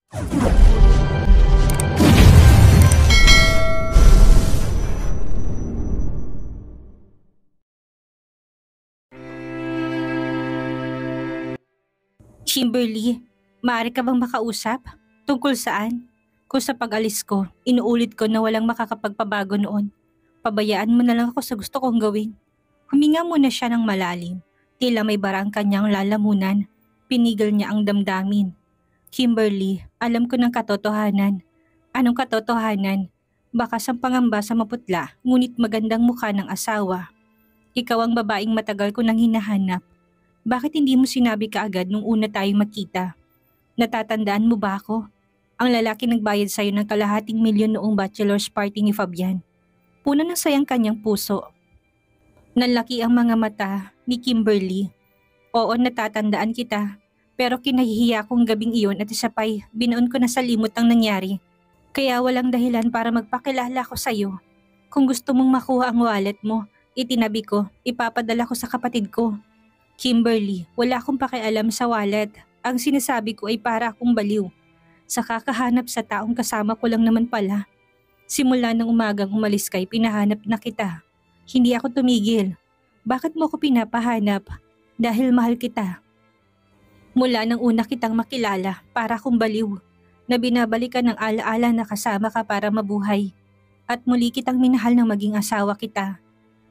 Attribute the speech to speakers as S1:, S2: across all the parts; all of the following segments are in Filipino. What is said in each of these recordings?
S1: Kimberly, maaari ka bang makausap? Tungkol saan? Kung sa pag-alis ko, inuulit ko na walang makakapagpabago noon. Pabayaan mo na lang ako sa gusto kong gawin. Huminga muna siya ng malalim. Tila may bara ang kanyang lalamunan. Pinigil niya ang damdamin. Kimberly, alam ko ng katotohanan. Anong katotohanan? Bakas ang pangamba sa maputla, ngunit magandang mukha ng asawa. Ikaw ang babaeng matagal ko nang hinahanap. Bakit hindi mo sinabi kaagad nung una tayong makita? Natatandaan mo ba ako? Ang lalaki nagbayad sa'yo ng ₱250,000 noong bachelor's party ni Fabian. Puno ng sayang kanyang puso. Nanlaki ang mga mata ni Kimberly. Oo, natatandaan kita. Pero kinahihiya kong gabing iyon at isa pa'y binoon ko na sa limot ang nangyari. Kaya walang dahilan para magpakilala ko sa'yo. Kung gusto mong makuha ang wallet mo, itinabi ko, ipapadala ko sa kapatid ko. Kimberly, wala akong pakialam sa wallet. Ang sinasabi ko ay para akong baliw. Sa kakahanap sa taong kasama ko lang naman pala. Simula ng umagang umalis kay pinahanap na kita. Hindi ako tumigil. Bakit mo ako pinapahanap? Dahil mahal kita. Mula nang una kitang makilala, para akong baliw. Na binabalikan ng alaala na kasama ka para mabuhay. At muli kitang minahal ng maging asawa kita.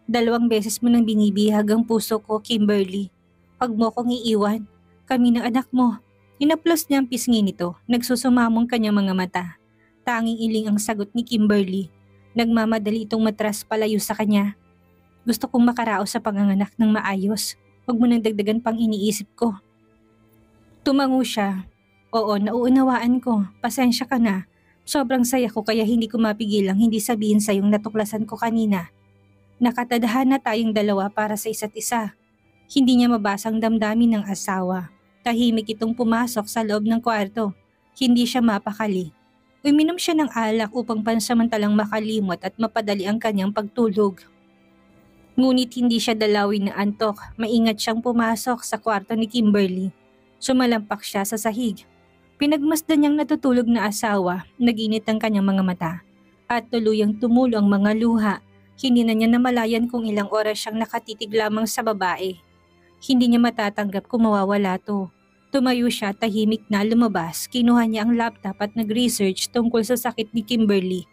S1: 2 beses mo nang binibihag ang puso ko, Kimberly. Pag mo kong iiwan, kami ng anak mo. Inaplos niya ang pisngi nito, nagsusumamong kanyang mga mata. Tanging iling ang sagot ni Kimberly. Nagmamadali itong matras palayo sa kanya. Gusto kong makaraos sa panganganak ng maayos. Huwag mo nang dagdagan pang iniisip ko. Tumango siya. Oo, nauunawaan ko. Pasensya ka na. Sobrang saya ko kaya hindi ko mapigilang hindi sabihin sa yung natuklasan ko kanina. Nakatadhana tayong dalawa para sa isa't isa. Hindi niya mabasang damdamin ng asawa. Tahimik itong pumasok sa loob ng kwarto. Hindi siya mapakali. Uminom siya ng alak upang pansamantalang makalimot at mapadali ang kanyang pagtulog. Ngunit hindi siya dalawin na antok. Maingat siyang pumasok sa kwarto ni Kimberly. Sumalampak siya sa sahig. Pinagmasdan niyang natutulog na asawa, naginit ang kanyang mga mata. At tuluyang tumulo ang mga luha. Hindi na niya namalayan kung ilang oras siyang nakatitig lamang sa babae. Hindi niya matatanggap kung mawawala to. Tumayo siya, tahimik na lumabas. Kinuha niya ang laptop at nag-research tungkol sa sakit ni Kimberly.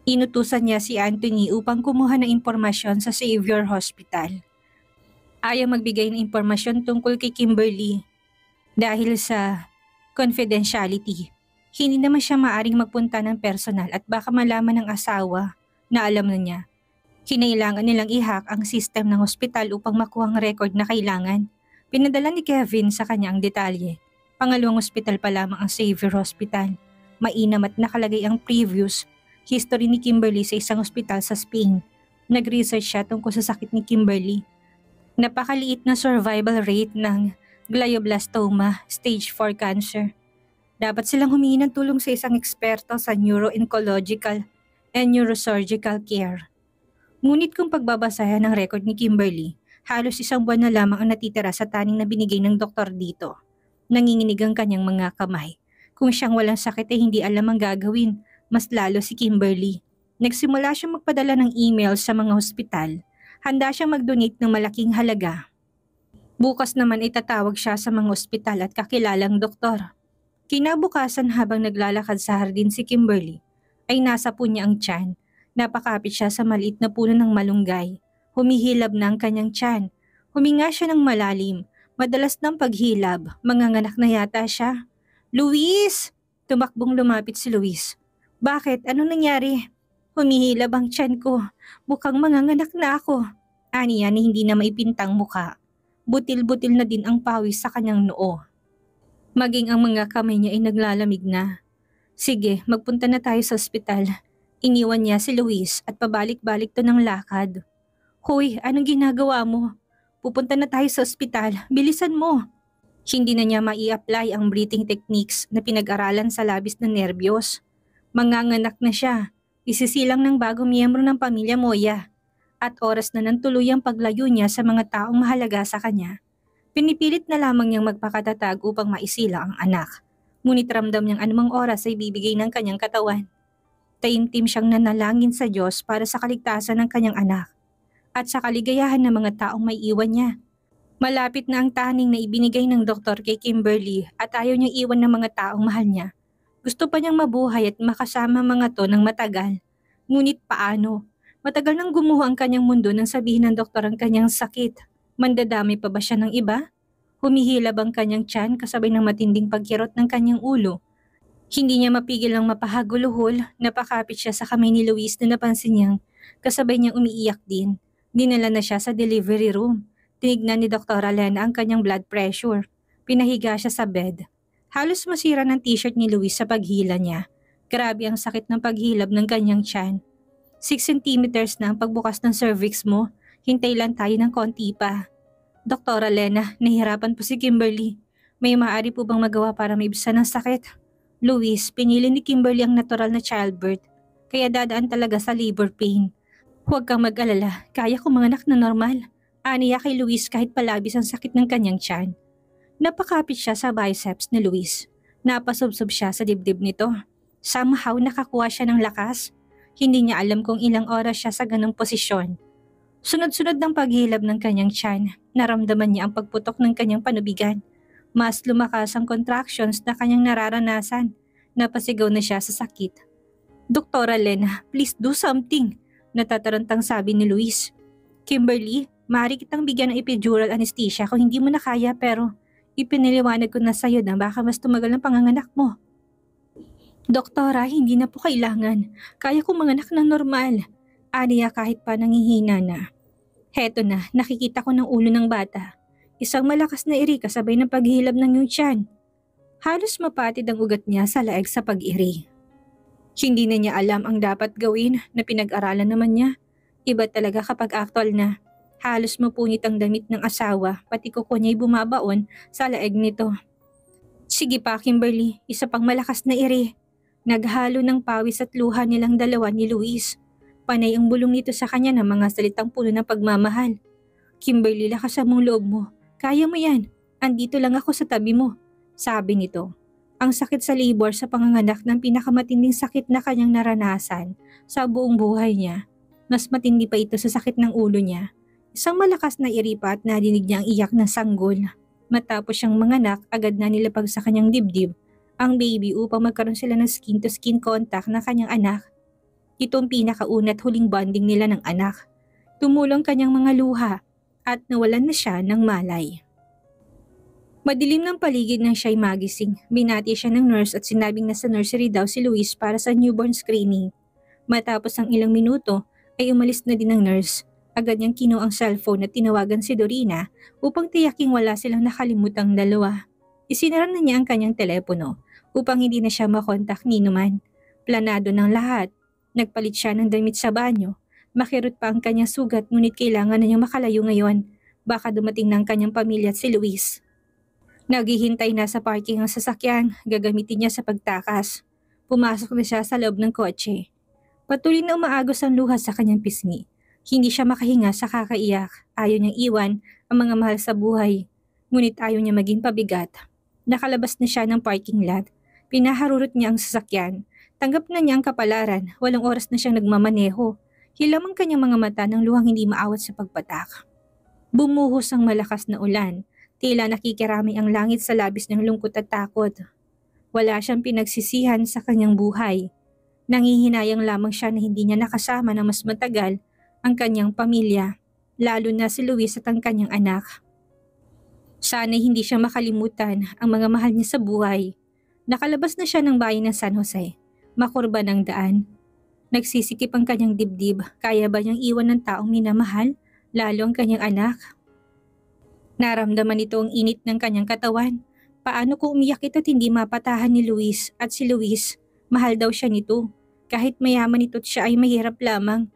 S1: Inutusan niya si Anthony upang kumuha ng impormasyon sa Xavier Hospital. Ayaw magbigay ng impormasyon tungkol kay Kimberly dahil sa confidentiality. Hindi naman siya maaring magpunta ng personal at baka malaman ng asawa na alam na niya. Kinailangan nilang i-hack ang system ng hospital upang makuha ang record na kailangan. Pinadala ni Kevin sa kanya ang detalye. Pangalawang hospital pa lamang ang Xavier Hospital. Mainam at nakalagay ang previous history ni Kimberly sa isang hospital sa Spain. Nag-research siya tungkol sa sakit ni Kimberly. Napakaliit na survival rate ng glioblastoma, stage 4 cancer. Dapat silang humingi ng tulong sa isang eksperto sa neuro-oncological and neurosurgical care. Ngunit kung pagbabasahan ng record ni Kimberly, halos 1 buwan na lamang ang natitira sa taning na binigay ng doktor dito. Nanginginig ang kanyang mga kamay. Kung siyang walang sakit ay hindi alam ang gagawin, mas lalo si Kimberly. Nagsimula siyang magpadala ng email sa mga hospital. Handa siyang mag-donate ng malaking halaga. Bukas naman itatawag siya sa mga ospital at kakilalang doktor. Kinabukasan habang naglalakad sa hardin si Kimberly, ay nasa po niya ang tiyan. Napakapit siya sa maliit na puno ng malunggay. Humihilab na ang kanyang tiyan. Huminga siya ng malalim. Madalas ng paghilab, manganganak na yata siya. Luis! Tumakbong lumapit si Luis. Bakit? Anong nangyari? Humihilab ang tiyan ko. Mukhang manganganak na ako. Aniya ni hindi na maipintang muka. Butil-butil na din ang pawis sa kanyang noo. Maging ang mga kamay niya ay naglalamig na. Sige, magpunta na tayo sa ospital. Iniwan niya si Luis at pabalik-balik to ng lakad. Hoy, anong ginagawa mo? Pupunta na tayo sa ospital, bilisan mo. Hindi na niya mai-apply ang breathing techniques na pinag-aralan sa labis na nerbiyos. Manganganak na siya, isisilang ng bagong miyembro ng pamilya Moya. At oras na ng tuluyang paglayo niya sa mga taong mahalaga sa kanya. Pinipilit na lamang niyang magpakatatag upang maisila ang anak. Ngunit ramdam niyang anumang oras ay bibigay ng kanyang katawan. Taimtim siyang nanalangin sa Diyos para sa kaligtasan ng kanyang anak at sa kaligayahan ng mga taong may iwan niya. Malapit na ang taning na ibinigay ng doktor kay Kimberly at ayaw niyang iwan ng mga taong mahal niya. Gusto pa niyang mabuhay at makasama mga to ng matagal. Ngunit paano? Matagal nang gumuho ang kanyang mundo nang sabihin ng doktor ang kanyang sakit. Mandadamay pa ba siya ng iba? Humihilab ang kanyang tiyan kasabay ng matinding pagkirot ng kanyang ulo. Hindi niya mapigil ang mapahaguluhol, napakapit siya sa kamay ni Luis na napansin niyang kasabay niyang umiiyak din. Dinala na siya sa delivery room. Tinignan ni Dr. Elena ang kanyang blood pressure. Pinahiga siya sa bed. Halos masira ng t-shirt ni Luis sa paghila niya. Grabe ang sakit ng paghilab ng kanyang tiyan. 6 centimeters na ang pagbukas ng cervix mo. Hintay lang tayo ng konti pa. Dr. Elena, nahihirapan po si Kimberly. May maaari po bang magawa para maibsan ang sakit? Luis, pinili ni Kimberly ang natural na childbirth. Kaya dadaan talaga sa labor pain. Huwag kang mag-alala, kaya ko manganak na normal. Aniya kay Luis kahit palabis ang sakit ng kanyang tiyan. Napakapit siya sa biceps ni Luis. Napasubsob siya sa dibdib nito. Somehow nakakuha siya ng lakas. Hindi niya alam kung ilang oras siya sa ganong posisyon. Sunod-sunod ng paghilab ng kanyang tiyan, naramdaman niya ang pagputok ng kanyang panubigan. Mas lumakas ang contractions na kanyang nararanasan. Napasigaw na siya sa sakit. Doktora Lena, please do something, natatarantang sabi ni Luis. Kimberly, maaari kitang bigyan ng epidural anesthesia kung hindi mo na kaya pero ipiniliwanag ko na sa'yo na baka mas tumagal ang panganganak mo. Doktora, hindi na po kailangan. Kaya kong manganak ng normal. Aniya kahit pa nangihina na. Heto na, nakikita ko ng ulo ng bata. Isang malakas na iri kasabay ng paghilab ng iyong tiyan. Halos mapatid ang ugat niya sa laeg sa pag-iri. Hindi na niya alam ang dapat gawin na pinag-aralan naman niya. Iba talaga kapag actual na. Halos mapunit ang damit ng asawa, pati kuko niya'y bumabaon sa laeg nito. Sige pa Kimberly, isa pang malakas na iri. Naghalo ng pawis at luha nilang dalawa ni Luis. Panay ang bulong nito sa kanya ng mga salitang puno ng pagmamahal. Kimberly, lakasan mong loob mo. Kaya mo yan. Andito lang ako sa tabi mo. Sabi nito. Ang sakit sa labor sa panganganak ng pinakamatinding sakit na kanyang naranasan sa buong buhay niya. Mas matindi pa ito sa sakit ng ulo niya. Isang malakas na iripa at nadinig niya ang iyak ng sanggol. Matapos siyang manganak, agad na nilapag sa kanyang dibdib ang baby upang magkaroon sila ng skin-to-skin contact ng kanyang anak. Ito ang pinakauna at huling bonding nila ng anak. Tumulong kanyang mga luha at nawalan na siya ng malay. Madilim ng paligid nang siya'y magising. Binati siya ng nurse at sinabing nasa nursery daw si Luis para sa newborn screening. Matapos ang ilang minuto ay umalis na din ang nurse. Agad niyang kinuha ang cellphone at tinawagan si Dorina upang tiyaking wala silang nakalimutang dalawa. Isinara na niya ang kanyang telepono upang hindi na siya makontak ni Numan. Planado ng lahat. Nagpalit siya ng damit sa banyo. Makirot pa ang kanyang sugat ngunit kailangan na niyang makalayo ngayon. Baka dumating na ang kanyang pamilya at si Luis. Naghihintay na sa parking ang sasakyan. Gagamitin niya sa pagtakas. Pumasok na siya sa loob ng kotse. Patuloy na umaagos ang luha sa kanyang pisngi. Hindi siya makahinga sa kakaiyak. Ayaw niyang iwan ang mga mahal sa buhay. Ngunit ayaw niya maging pabigat. Nakalabas na siya ng parking lot. Pinaharurot niya ang sasakyan. Tanggap na niya ang kapalaran. Walang oras na siyang nagmamaneho. Hilam ang kanyang mga mata ng luhang hindi maawat sa pagpatak. Bumuhos ang malakas na ulan. Tila nakikiramay ang langit sa labis ng lungkot at takot. Wala siyang pinagsisihan sa kanyang buhay. Nangihinayang lamang siya na hindi niya nakasama na mas matagal ang kanyang pamilya, lalo na si Luis at ang kanyang anak. Sana'y hindi siya makalimutan ang mga mahal niya sa buhay. Nakalabas na siya ng bayan ng San Jose. Makurba ng daan. Nagsisikip ang kanyang dibdib. Kaya ba niyang iwan ng taong minamahal, lalo ang kanyang anak? Naramdaman nito ang init ng kanyang katawan. Paano kung umiyak ito at hindi mapatahan ni Luis at si Luis? Mahal daw siya nito. Kahit mayaman ito't siya ay mahirap lamang.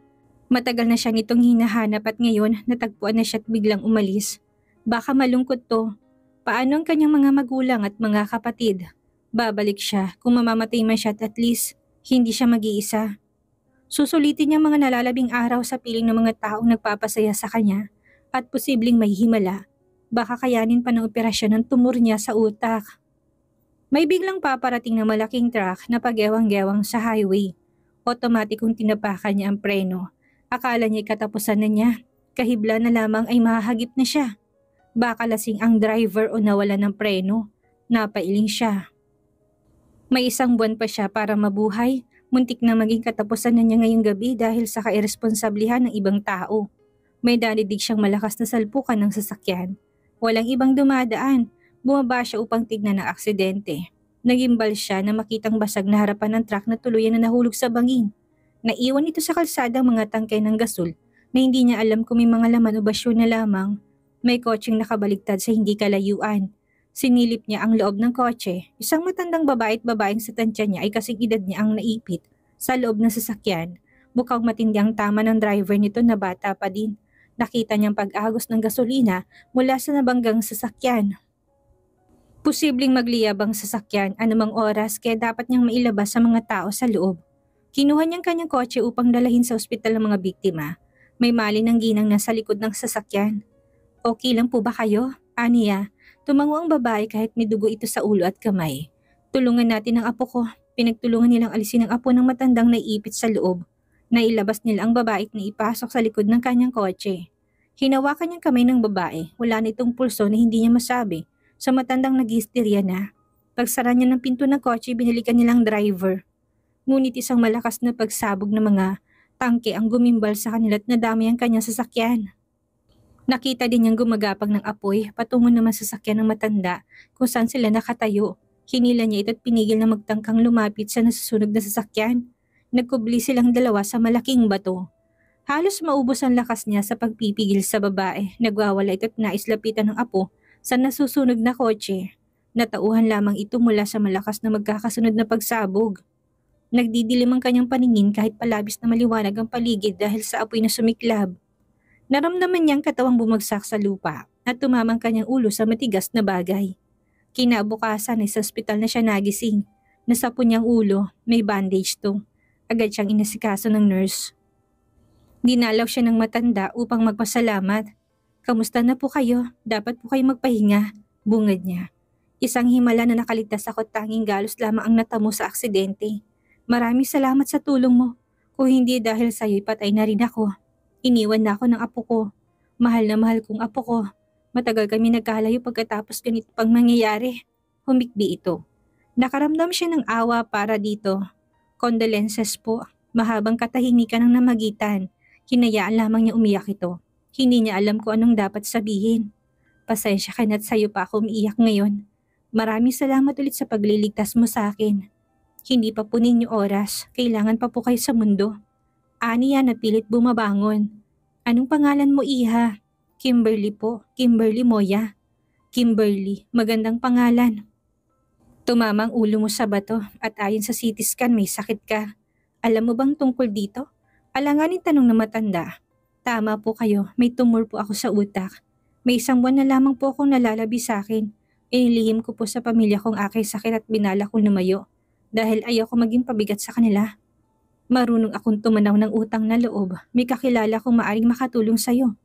S1: Matagal na siya nitong hinahanap at ngayon natagpuan na siya at biglang umalis. Baka malungkot to. Paano ang kanyang mga magulang at mga kapatid? Babalik siya kung mamamatay man siya at least hindi siya mag-iisa. Susulitin niya mga nalalabing araw sa piling ng mga taong nagpapasaya sa kanya at posibleng may himala. Baka kayanin pa ng operasyon ng tumor niya sa utak. May biglang paparating na malaking truck na pag-ewang-gewang sa highway. Otomatikong tinapakan niya ang preno. Akala niya katapusan na niya. Kahibla na lamang ay mahahagip na siya. Baka lasing ang driver o nawala ng preno. Napailing siya. May 1 buwan pa siya para mabuhay. Muntik na maging katapusan na niya ngayong gabi dahil sa kairresponsablihan ng ibang tao. May danidig siyang malakas na salpukan ng sasakyan. Walang ibang dumadaan. Bumaba siya upang tignan ang aksidente. Nagimbal siya na makitang basag na harapan ng truck na tuluyan na nahulog sa bangin. Naiwan ito sa kalsada ang mga tangkay ng gasol na hindi niya alam kung may mga laman o basyo na lamang. May kotseng nakabaligtad sa hindi kalayuan. Sinilip niya ang loob ng kotse. Isang matandang babae at babaeng sa tansya niya ay kasing edad niya ang naipit sa loob ng sasakyan. Mukhang matindi ang tama ng driver nito na bata pa din. Nakita niyang pag-agos ng gasolina mula sa nabanggang sasakyan. Posibleng magliyab ang sasakyan anumang oras kaya dapat niyang mailabas sa mga tao sa loob. Kinuha niyang kanyang kotse upang dalahin sa ospital ng mga biktima. May mali ng ginang nasa likod ng sasakyan. Okay lang po ba kayo? Aniya, tumango ang babae kahit may dugo ito sa ulo at kamay. Tulungan natin ang apo ko. Pinagtulungan nilang alisin ang apo ng matandang naiipit sa loob. Nailabas nila ang babae at naipasok sa likod ng kanyang kotse. Hinawakan niyang kamay ng babae. Wala na itong pulso na hindi niya masabi. Sa matandang nag-histerya na. Pagsara niya ng pinto ng kotse, binalikan nilang driver. Ngunit isang malakas na pagsabog ng mga tangke ang gumimbal sa kanila at nadamay ang kanyang sasakyan. Nakita din niyang gumagapang ng apoy patungo naman sa sasakyan ng matanda kung saan sila nakatayo. Hinila niya ito at pinigil na magtangkang lumapit sa nasusunog na sasakyan. Nagkubli silang dalawa sa malaking bato. Halos maubos ang lakas niya sa pagpipigil sa babae. Nagwawala ito at naislapitan ng apo sa nasusunog na kotse. Natauhan lamang ito mula sa malakas na magkakasunod na pagsabog. Nagdidilim ang kanyang paningin kahit palabis na maliwanag ang paligid dahil sa apoy na sumiklab. Naramdaman niyang katawang bumagsak sa lupa at tumamang kanyang ulo sa matigas na bagay. Kinabukasan ay sa ospital na siya nagising. Nasapo niyang ulo, may bandage to. Agad siyang inasikaso ng nurse. Dinalaw siya ng matanda upang magpasalamat. Kamusta na po kayo? Dapat po kayo magpahinga, bungad niya. Isang himala na nakaligtas ako at tanging galos lamang ang natamo sa aksidente. Maraming salamat sa tulong mo. Kung hindi dahil sa'yo'y patay na rin ako. Iniwan na ako ng apo ko. Mahal na mahal kong apo ko. Matagal kami nagkalayo pagkatapos ganito pang mangyayari. Humikbi ito. Nakaramdam siya ng awa para dito. Condolences po. Mahabang katahimikan ang namagitan. Hinayaan lamang niya umiyak ito. Hindi niya alam kung anong dapat sabihin. Pasensya ka na't sa'yo pa ako umiiyak ngayon. Maraming salamat ulit sa pagliligtas mo sa akin. Hindi pa po ninyo oras. Kailangan pa po kayo sa mundo. Aniya napilit bumabangon. Anong pangalan mo, iha? Kimberly po. Kimberly Moya. Kimberly, magandang pangalan. Tumamang ulo mo sa bato at ayon sa CT scan may sakit ka. Alam mo bang tungkol dito? Alanganin tanong na matanda. Tama po kayo, may tumor po ako sa utak. May 1 buwan na lamang po akong nalalabi sa akin. Inilihim ko po sa pamilya kong aking sakit at binala kong lumayo dahil ayaw ko maging pabigat sa kanila. Marunong akong tumanaw ng utang na loob. May kakilala kong maaring makatulong sa'yo.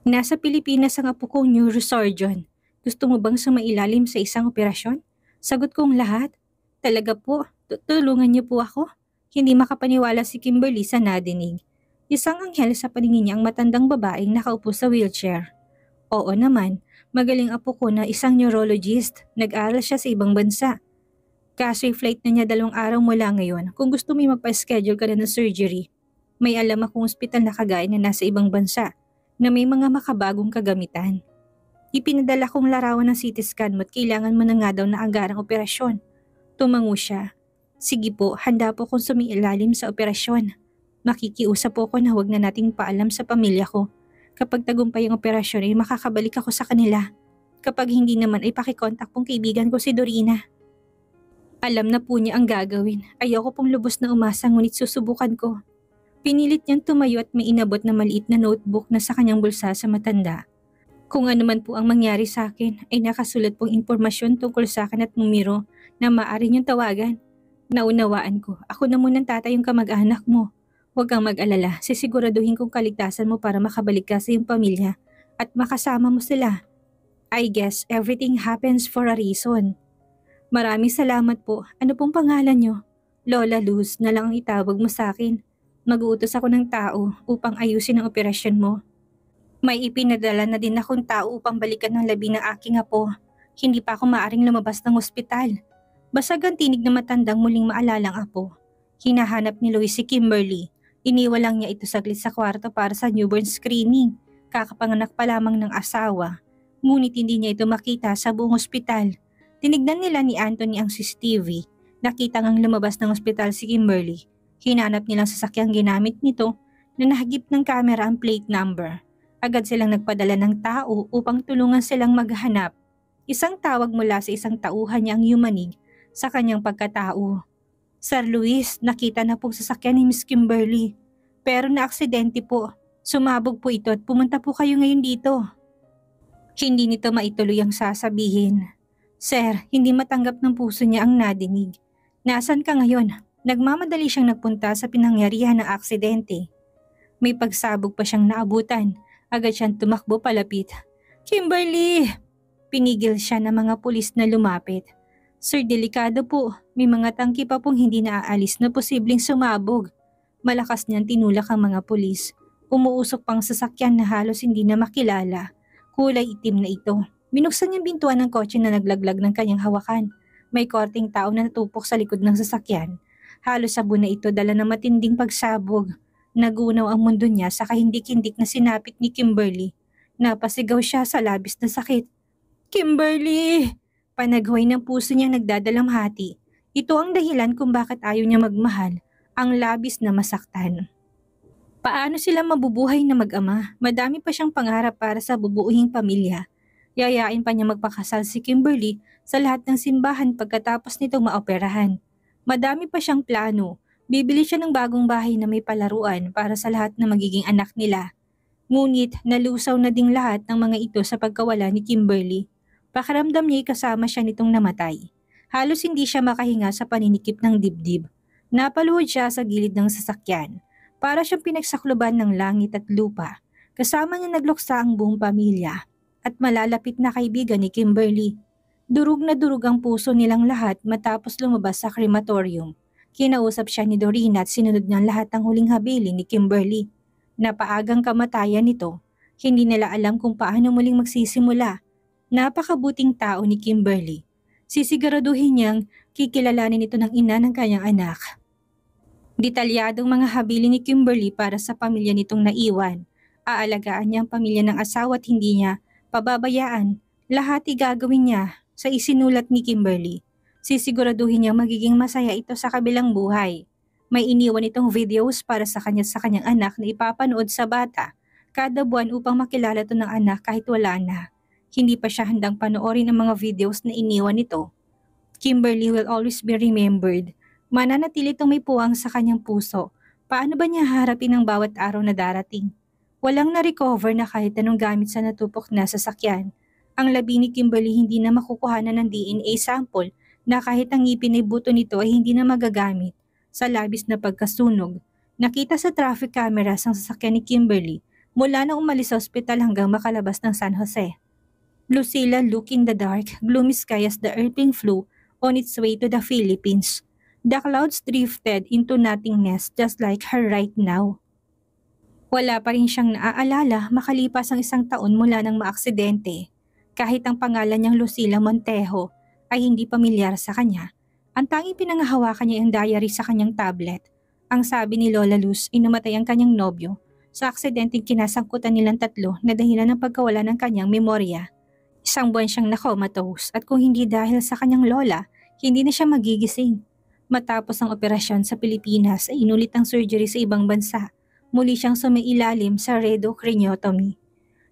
S1: Nasa Pilipinas ang apo kong neurosurgeon. Gusto mo bang sumailalim sa isang operasyon? Sagot kong lahat. Talaga po, tutulungan niyo po ako. Hindi makapaniwala si Kimberly sa nadinig. Isang anghel sa paningin niya ang matandang babaeng nakaupo sa wheelchair. Oo naman, magaling apo ko na isang neurologist. Nag-aral siya sa ibang bansa. Kaso flight na niya 2 araw mula ngayon. Kung gusto mo magpa-schedule ka na ng surgery, may alam akong ospital na kagaya na nasa ibang bansa na may mga makabagong kagamitan. Ipinadala kong larawan ng CT scan mo at kailangan mo na nga daw na agarang operasyon. Tumango siya. Sige po, handa po kong sumiilalim sa operasyon. Makikiusap po ako na huwag na nating paalam sa pamilya ko. Kapag tagumpay ang operasyon ay makakabalik ako sa kanila. Kapag hindi naman ay pakikontak pong kaibigan ko si Dorina. Alam na po niya ang gagawin. Ayoko pong lubos na umasa ngunit susubukan ko. Pinilit niyang tumayo at may inabot na maliit na notebook na sa kanyang bulsa sa matanda. Kung ano man po ang mangyari sa akin ay nakasulat pong impormasyon tungkol sa akin at numero na maaari niyong tawagan. Naunawaan ko. Ako na munang tatay yung kamag-anak mo. Huwag kang mag-alala, sisiguraduhin kong kaligtasan mo para makabalik ka sa iyong pamilya at makasama mo sila. I guess everything happens for a reason. Maraming salamat po. Ano pong pangalan niyo? Lola Luz na lang ang itawag mo sa akin. Mag-uutos ako ng tao upang ayusin ang operasyon mo. May ipinadala na din akong tao upang balikan ng labi ng aking apo. Hindi pa ako maaring lumabas ng ospital. Basag ang tinig na matandang muling maalala ang apo. Hinahanap ni Lois si Kimberly. Iniwan lang niya ito saglit sa kwarto para sa newborn screening. Kakapanganak pa lamang ng asawa. Ngunit hindi niya ito makita sa buong ospital. Tinignan nila ni Anthony ang CCTV. Nakita ngang lumabas ng ospital si Kimberly. Hinanap nilang sasakyang ginamit nito na nahagip ng kamera ang plate number. Agad silang nagpadala ng tao upang tulungan silang maghanap. Isang tawag mula sa isang tauhan niya ang yumanig sa kanyang pagkatao. Sir Luis, nakita na po sasakyan ni Miss Kimberly. Pero naaksidente po. Sumabog po ito at pumunta po kayo ngayon dito. Hindi nito maituloy ang sasabihin. Sir, hindi matanggap ng puso niya ang nadinig. Nasaan ka ngayon? Nagmamadali siyang nagpunta sa pinangyarihan ng aksidente. May pagsabog pa siyang naabutan. Agad siyang tumakbo palapit. Kimberly! Pinigil siya ng mga pulis na lumapit. Sir, delikado po. May mga tangki pa pong hindi naaalis na posibleng sumabog. Malakas niyang tinulak ang mga pulis. Umuusok pang sasakyan na halos hindi na makilala. Kulay itim na ito. Binuksan niyang bintuan ng kotse na naglaglag ng kanyang hawakan. May korteng tao na natupok sa likod ng sasakyan. Halos sabon na ito dala ng matinding pagsabog. Nagunaw ang mundo niya sa kahindik-hindik na sinapit ni Kimberly. Napasigaw siya sa labis na sakit. Kimberly! Panaghoy ng puso niyang nagdadalamhati. Ito ang dahilan kung bakit ayaw niya magmahal, ang labis na masaktan. Paano sila mabubuhay na mag-ama? Madami pa siyang pangarap para sa bubuuhing pamilya. Yayain pa niya magpakasal si Kimberly sa lahat ng simbahan pagkatapos nitong maoperahan. Madami pa siyang plano. Bibili siya ng bagong bahay na may palaruan para sa lahat ng magiging anak nila. Ngunit nalusaw na ding lahat ng mga ito sa pagkawala ni Kimberly. Pakiramdam niya'y kasama siya nitong namatay. Halos hindi siya makahinga sa paninikip ng dibdib. Napaluhod siya sa gilid ng sasakyan. Para siyang pinagsakloban ng langit at lupa. Kasama niya nagluksa ang buong pamilya at malalapit na kaibigan ni Kimberly. Durog na durog ang puso nilang lahat matapos lumabas sa crematorium. Kinausap siya ni Dorina at sinunod niya lahat ng huling habilin ni Kimberly. Napaagang kamatayan nito. Hindi nila alam kung paano muling magsisimula. Napakabuting tao ni Kimberly. Sisiguraduhin niyang kikilalanin ito ng ina ng kanyang anak. Detalyadong mga habilin ni Kimberly para sa pamilya nitong naiwan. Aalagaan niya ang pamilya ng asawa at hindi niya pababayaan. Lahat igagawin niya sa isinulat ni Kimberly. Sisiguraduhin niyang magiging masaya ito sa kabilang buhay. May iniwan itong videos para sa kanyang anak na ipapanood sa bata kada buwan upang makilala ito ng anak kahit wala na. Hindi pa siya handang panoorin ang mga videos na iniwan nito. Kimberly will always be remembered. Mananatili itong may puwang sa kanyang puso. Paano ba niya harapin ang bawat araw na darating? Walang na-recover na kahit anong gamit sa natupok na sasakyan. Ang labi ni Kimberly hindi na makukuhanan ng DNA sample na kahit ang ngipin ay buto nito ay hindi na magagamit. Sa labis na pagkasunog, nakita sa traffic cameras ang sasakyan ni Kimberly mula na umalis sa ospital hanggang makalabas ng San Jose. Lucilla looked in the dark, gloomy sky as the airplane flew on its way to the Philippines. The clouds drifted into nothingness just like her right now. Wala pa rin siyang naaalala makalipas ang 1 taon mula nang maaksidente. Kahit ang pangalan niyang Lucilla Montejo ay hindi pamilyar sa kanya. Ang tanging pinangahawakan niya ang diary sa kanyang tablet. Ang sabi ni Lola Luz ay namatay ang kanyang nobyo sa aksidenteng kinasangkutan nilang tatlo na dahilan ng pagkawala ng kanyang memorya. 1 buwan siyang na-comatose at kung hindi dahil sa kanyang lola, hindi na siya magigising. Matapos ang operasyon sa Pilipinas ay inulit ang surgery sa ibang bansa. Muli siyang sumailalim sa radiocraniotomy.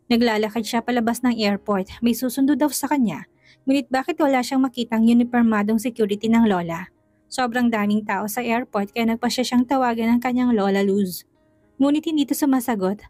S1: Naglalakad siya palabas ng airport, may susundo daw sa kanya. Ngunit bakit wala siyang makitang uniformadong security ng lola? Sobrang daming tao sa airport kaya nagpasya siyang tawagan ng kanyang Lola Luz. Ngunit hindi ito sumasagot.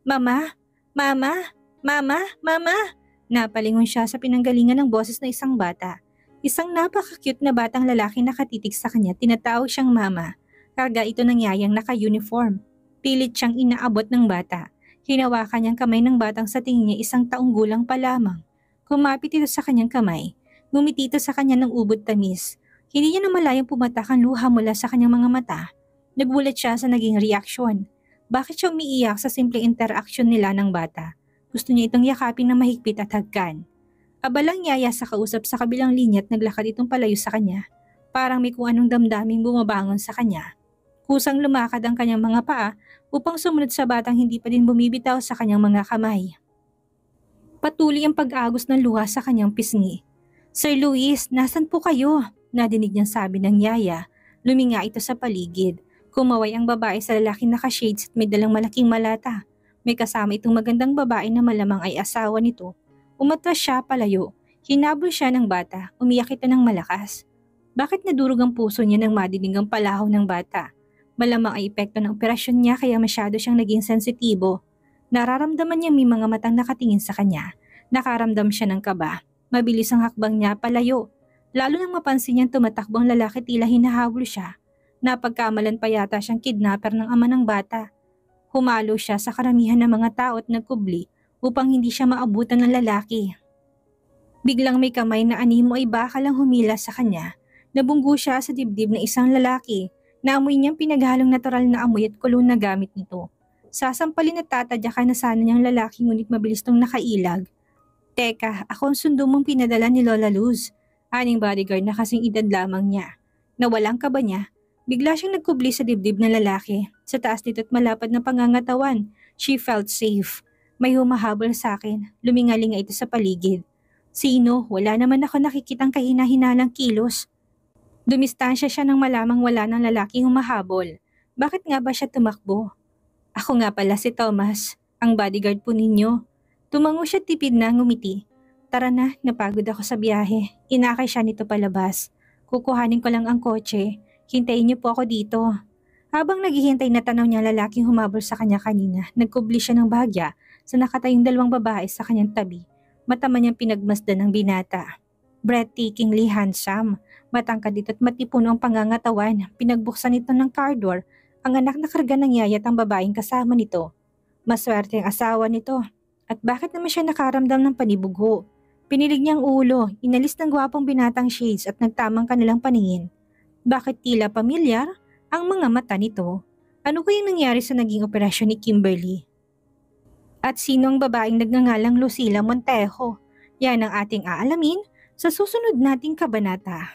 S1: Mama? Mama? Mama? Mama? Napalingon siya sa pinanggalingan ng boses na isang bata. Isang napaka-cute na batang lalaki nakatitig sa kanya, tinatawag siyang mama. Karga ito ng yayang naka-uniform. Pilit siyang inaabot ng bata. Hinawakan niyang kamay ng batang sa tingin niya 1 taong gulang pa lamang. Kumapit ito sa kanyang kamay. Ngumiti ito sa kanya ng ubod tamis. Hindi niya namalayang pumatak ang luha mula sa kanyang mga mata. Nagulat siya sa naging reaksyon. Bakit siya umiiyak sa simpleng interaksyon nila ng bata? Gusto niya itong yakapin na mahigpit at hagkan. Abalang yaya sa kausap sa kabilang linya at naglakad itong palayo sa kanya. Parang may kung anong damdaming bumabangon sa kanya. Kusang lumakad ang kanyang mga paa upang sumunod sa batang hindi pa din bumibitaw sa kanyang mga kamay. Patuloy ang pag-agos ng luha sa kanyang pisngi. "Sir Luis, nasan po kayo?" Nadinig niyang sabi ng yaya. Luminga ito sa paligid. Kumaway ang babae sa lalaking naka-shades at may dalang malaking malata. May kasama itong magandang babae na malamang ay asawa nito. Umatras siya palayo. Hinabol siya ng bata. Umiyak ito ng malakas. Bakit nadurog ang puso niya nang madinig ang palahaw ng bata? Malamang ay epekto ng operasyon niya kaya masyado siyang naging sensitibo. Nararamdaman niyang may mga matang nakatingin sa kanya. Nakaramdam siya ng kaba. Mabilis ang hakbang niya palayo. Lalo nang mapansin niyang tumatakbo ang lalaki tila hinahabol siya. Napagkamalan pa yata siyang kidnapper ng ama ng bata. Humalo siya sa karamihan ng mga tao at nagkubli upang hindi siya maabutan ng lalaki. Biglang may kamay na animo ay bakal ang humila sa kanya. Nabunggo siya sa dibdib ng isang lalaki. Naamoy niyang pinaghalong natural na amoy at kulong na gamit nito. Sasampalin at tatadyakan na sana niyang lalaki ngunit mabilis tong nakailag. "Teka, ako ang sundo mong pinadala ni Lola Luz." Aning bodyguard na kasing edad lamang niya. Nawalang kaba niya. Bigla siyang nagkubli sa dibdib ng lalaki. Sa taas nito at malapad na pangangatawan. She felt safe. May humahabol sa akin. Lumingalinga ito sa paligid. Sino? Wala naman ako nakikitang kahina-hinalang kilos. Dumistansya siya nang malamang wala ng lalaking humahabol. Bakit nga ba siya tumakbo? "Ako nga pala si Thomas, ang bodyguard po ninyo." Tumango siya tipid na ngumiti. "Tara na, napagod ako sa biyahe." Inakay siya nito palabas. "Kukuhanin ko lang ang kotse. Hintayin niyo po ako dito." Habang naghihintay na tanaw niya ang lalaking humabol sa kanya kanina, nagkubli siya ng bahagya sa nakatayong dalawang babae sa kanyang tabi. Matama niyang pinagmasdan ng binata. Breathtakingly handsome. Matangkad dito at matipuno ang pangangatawan. Pinagbuksan nito ng car door. Ang anak na karga ng yaya at ang babaeng kasama nito. Maswerte ang asawa nito. At bakit naman siya nakaramdam ng panibugho? Pinilig niyang ulo, inalis ng gwapong binatang shades at nagtamang kanilang paningin. Bakit tila pamilyar ang mga mata nito? Ano kayang nangyari sa naging operasyon ni Kimberly? At sino ang babaeng nagngangalang Lucila Montejo? Yan ang ating aalamin sa susunod nating kabanata.